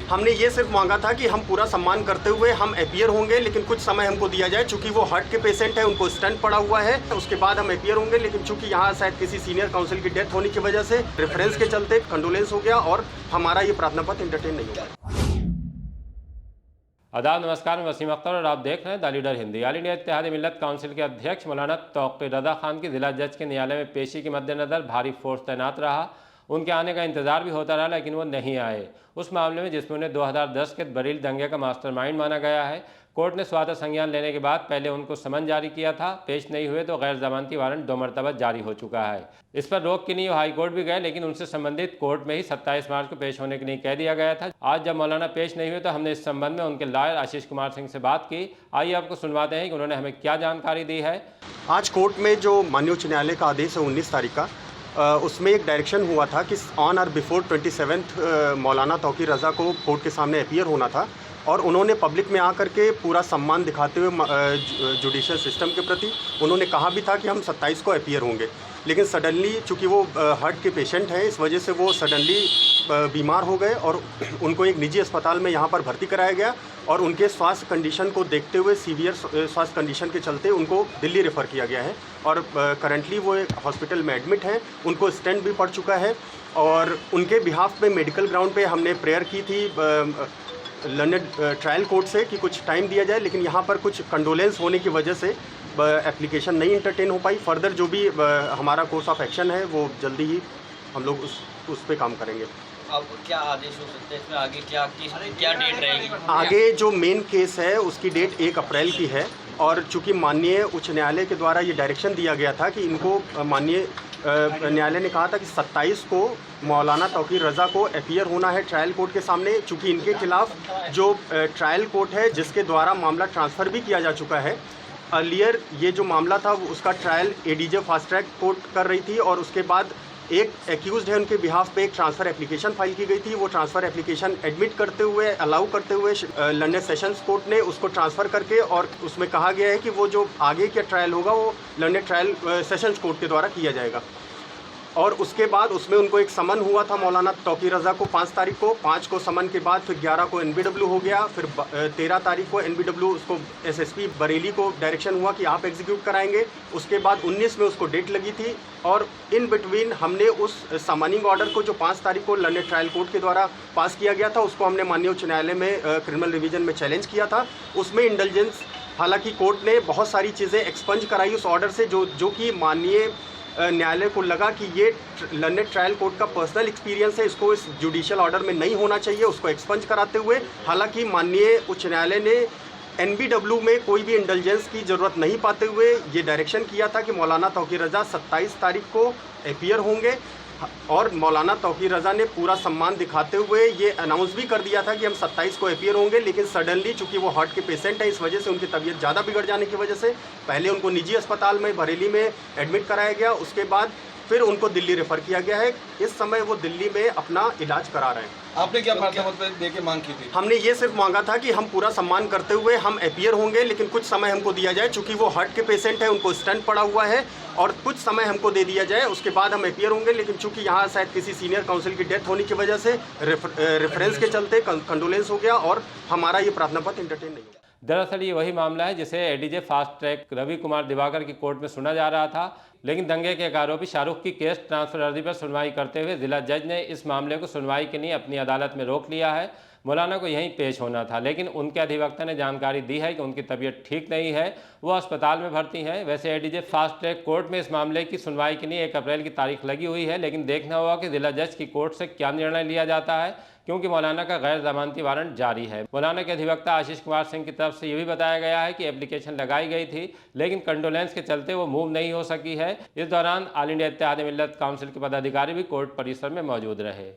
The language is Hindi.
हमने ये सिर्फ मांगा था कि हम पूरा सम्मान करते हुए हम अपीयर होंगे, लेकिन कुछ समय हमको दिया जाए। चूंकि वो हार्ट के पेशेंट है, उनको स्टंट पड़ा हुआ है, उसके बाद हम अपीयर होंगे। लेकिन चूंकि यहाँ शायद किसी सीनियर काउंसिल की डेथ होने की वजह से रेफरेंस के चलते कंडोलेंस हो गया और हमारा ये प्रार्थना पत्र एंटरटेन नहीं हुआ। आदाब, नमस्कार। मैं वसीम अख्तर और आप देख रहे हैं the Leader Hindi. All India Ittehad Millat Council के अध्यक्ष मौलाना तौक़ीर रज़ा खान की जिला जज के न्यायालय में पेशी के मद्देनज़र भारी फोर्स तैनात रहा। उनके आने का इंतजार भी होता रहा, लेकिन वो नहीं आए। उस मामले में जिसमें उन्हें 2010 के बरेली दंगे का मास्टरमाइंड माना गया है, कोर्ट ने स्वागत संज्ञान लेने के बाद पहले उनको समन जारी किया था। पेश नहीं हुए तो गैर जमानती वारंट 2 मरतबा जारी हो चुका है। इस पर रोक के लिए हाई कोर्ट भी गए, लेकिन उनसे संबंधित कोर्ट में ही 27 मार्च को पेश होने के लिए कह दिया गया था। आज जब मौलाना पेश नहीं हुए तो हमने इस संबंध में उनके लॉयर आशीष कुमार सिंह से बात की। आइए आपको सुनवाते हैं कि उन्होंने हमें क्या जानकारी दी है। आज कोर्ट में जो माननीय उच्च न्यायालय का आदेश है 19 तारीख का, उसमें एक डायरेक्शन हुआ था कि ऑन और बिफोर 27 मौलाना तौक़ीर रज़ा को कोर्ट के सामने अपीयर होना था और उन्होंने पब्लिक में आकर के पूरा सम्मान दिखाते हुए जुडिशियल सिस्टम के प्रति उन्होंने कहा भी था कि हम 27 को अपीयर होंगे। लेकिन सडनली चूँकि वो हार्ट के पेशेंट हैं, इस वजह से वो सडनली बीमार हो गए और उनको एक निजी अस्पताल में यहाँ पर भर्ती कराया गया और उनके स्वास्थ्य कंडीशन को देखते हुए सीवियर स्वास्थ्य कंडीशन के चलते उनको दिल्ली रेफ़र किया गया है और करंटली वो हॉस्पिटल में एडमिट हैं। उनको स्टेंट भी पड़ चुका है और उनके बिहाफ पे मेडिकल ग्राउंड पे हमने प्रेयर की थी लंदन ट्रायल कोर्ट से कि कुछ टाइम दिया जाए, लेकिन यहाँ पर कुछ कंडोलेंस होने की वजह से एप्लीकेशन नहीं इंटरटेन हो पाई। फर्दर जो भी हमारा कोर्स ऑफ एक्शन है वो जल्दी ही हम लोग उस पे काम करेंगे। अब क्या आदेश हो सकते हैं इसमें? आगे क्या डेट रहेगी? आगे जो मेन केस है उसकी डेट 1 अप्रैल की है और चूंकि माननीय उच्च न्यायालय के द्वारा ये डायरेक्शन दिया गया था कि इनको माननीय न्यायालय ने कहा था कि 27 को मौलाना तौक़ीर रज़ा को अपीयर होना है ट्रायल कोर्ट के सामने। चूँकि इनके खिलाफ जो ट्रायल कोर्ट है जिसके द्वारा मामला ट्रांसफ़र भी किया जा चुका है, अर्लियर ये जो मामला था उसका trial ADJ fast track court कर रही थी और उसके बाद एक एक्यूज्ड है उनके बिहाफ पे एक ट्रांसफ़र एप्लीकेशन फाइल की गई थी। वो ट्रांसफ़र एप्लीकेशन एडमिट करते हुए अलाउ करते हुए लंदन सेशंस कोर्ट ने उसको ट्रांसफ़र करके और उसमें कहा गया है कि वो जो आगे का ट्रायल होगा वो लंदन ट्रायल सेशंस कोर्ट के द्वारा किया जाएगा। और उसके बाद उसमें उनको एक समन हुआ था मौलाना तौक़ीर रज़ा को 5 तारीख को, 5 को समन के बाद फिर 11 को NBW हो गया, फिर 13 तारीख को NBW उसको SSP बरेली को डायरेक्शन हुआ कि आप एग्जीक्यूट कराएंगे। उसके बाद 19 में उसको डेट लगी थी और इन बिटवीन हमने उस समनिंग ऑर्डर को जो 5 तारीख को लंदन ट्रायल कोर्ट के द्वारा पास किया गया था उसको हमने माननीय उच्च न्यायालय में क्रिमिनल रिवीजन में चैलेंज किया था। उसमें इंडल्जेंस, हालांकि कोर्ट ने बहुत सारी चीज़ें एक्सपंज कराई उस ऑर्डर से जो कि माननीय न्यायालय को लगा कि ये लंदन ट्रायल कोर्ट का पर्सनल एक्सपीरियंस है, इसको इस जुडिशियल ऑर्डर में नहीं होना चाहिए, उसको एक्सपंज कराते हुए हालांकि माननीय उच्च न्यायालय ने NBW में कोई भी इंडल्जेंस की ज़रूरत नहीं पाते हुए ये डायरेक्शन किया था कि मौलाना तौक़ीर रज़ा 27 तारीख को अपीयर होंगे और मौलाना तौक़ीर रज़ा ने पूरा सम्मान दिखाते हुए ये अनाउंस भी कर दिया था कि हम 27 को अपीयर होंगे। लेकिन सडनली चूंकि वो हार्ट के पेशेंट हैं, इस वजह से उनकी तबीयत ज़्यादा बिगड़ जाने की वजह से पहले उनको निजी अस्पताल में बरेली में एडमिट कराया गया, उसके बाद फिर उनको दिल्ली रेफ़र किया गया है। इस समय वो दिल्ली में अपना इलाज करा रहे हैं। आपने क्या प्रार्थना पत्र दे के मांग की थी? हमने ये सिर्फ मांगा था कि हम पूरा सम्मान करते हुए हम अपीयर होंगे, लेकिन कुछ समय हमको दिया जाए। चूंकि वो हार्ट के पेशेंट हैं, उनको स्टंट पड़ा हुआ है और कुछ समय हमको दे दिया जाए, उसके बाद हम अपीयर होंगे। लेकिन चूंकि यहाँ शायद किसी सीनियर काउंसिल की डेथ होने की वजह से रेफरेंस के चलते कंडोलेंस हो गया और हमारा ये प्रार्थना पत्र एंटरटेन नहीं हुआ। दरअसल ये वही मामला है जिसे ADJ fast track Ravi Kumar Diwakar की कोर्ट में सुना जा रहा था, लेकिन दंगे के एक आरोपी शाहरुख की केस ट्रांसफर अर्जी पर सुनवाई करते हुए जिला जज ने इस मामले को सुनवाई के लिए अपनी अदालत में रोक लिया है। मौलाना को यहीं पेश होना था, लेकिन उनके अधिवक्ता ने जानकारी दी है कि उनकी तबीयत ठीक नहीं है, वो अस्पताल में भर्ती हैं। वैसे एडीजे फास्ट ट्रैक कोर्ट में इस मामले की सुनवाई के लिए 1 अप्रैल की तारीख लगी हुई है, लेकिन देखना होगा कि जिला जज की कोर्ट से क्या निर्णय लिया जाता है, क्योंकि मौलाना का गैर जमानती वारंट जारी है। मौलाना के अधिवक्ता आशीष कुमार सिंह की तरफ से ये भी बताया गया है कि एप्लीकेशन लगाई गई थी, लेकिन कंडोलेंस के चलते वो मूव नहीं हो सकी है। इस दौरान all India Ittehad Millat Council के पदाधिकारी भी कोर्ट परिसर में मौजूद रहे।